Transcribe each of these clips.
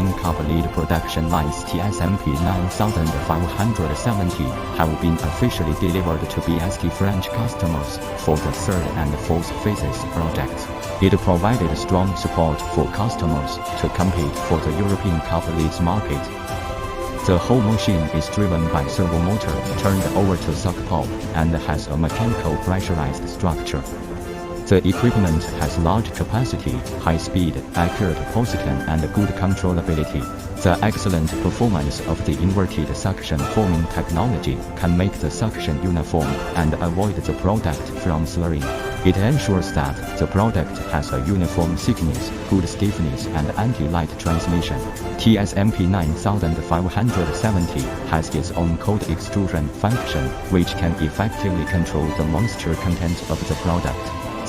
packaging cup lid production lines TSMP 9570 have been officially delivered to BST French customers for the third and fourth phases projects. It provided strong support for customers to compete for the European cup lids market. The whole machine is driven by servo motor turned over to suck pulp and has a mechanical pressurized structure. The equipment has large capacity, high speed, accurate position and good controllability. The excellent performance of the inverted suction forming technology can make the suction uniform and avoid the product from slurring. It ensures that the product has a uniform thickness, good stiffness and anti-light transmission. TSMP 9570 has its own cold extrusion function, which can effectively control the moisture content of the product.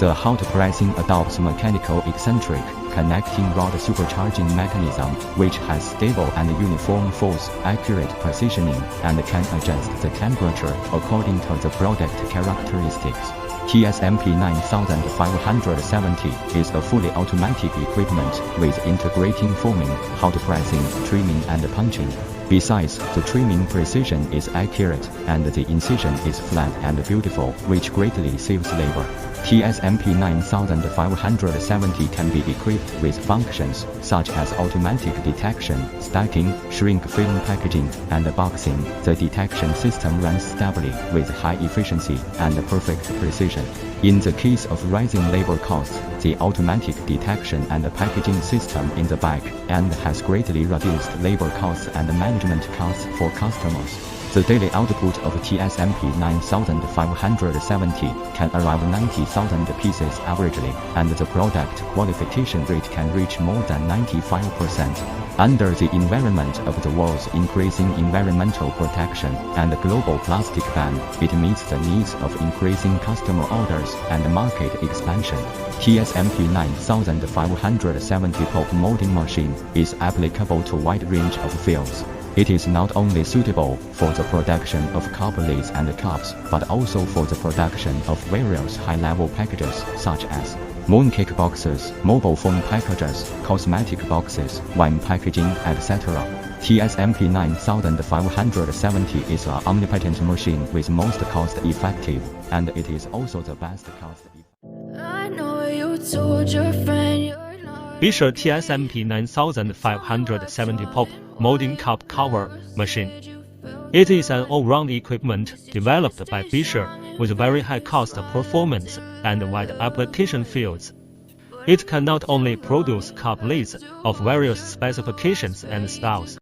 The hot pressing adopts mechanical eccentric connecting rod supercharging mechanism, which has stable and uniform force, accurate positioning, and can adjust the temperature according to the product characteristics. TSMP 9570 is a fully automatic equipment with integrating forming, hot pressing, trimming and punching. Besides, the trimming precision is accurate and the incision is flat and beautiful, which greatly saves labor. TSMP 9570 can be equipped with functions such as automatic detection, stacking, shrink film packaging, and boxing. The detection system runs stably with high efficiency and perfect precision. In the case of rising labor costs, the automatic detection and packaging system in the back end has greatly reduced labor costs and management costs for customers. The daily output of TSMP 9570 can arrive 90,000 pieces averagely, and the product qualification rate can reach more than 95%. Under the environment of the world's increasing environmental protection and global plastic ban, it meets the needs of increasing customer orders and market expansion. TSMP 9570 pulp molding machine is applicable to a wide range of fields. It is not only suitable for the production of cup lids and cups, but also for the production of various high-level packages such as mooncake boxes, mobile phone packages, cosmetic boxes, wine packaging, etc. TSMP 9570 is an omnipotent machine with most cost-effective, and it is also the best cost-effective. Bisher TSMP 9570 pulp molding cup cover machine. It is an all-round equipment developed by Bisher with very high cost performance and wide application fields. It can not only produce cup lids of various specifications and styles,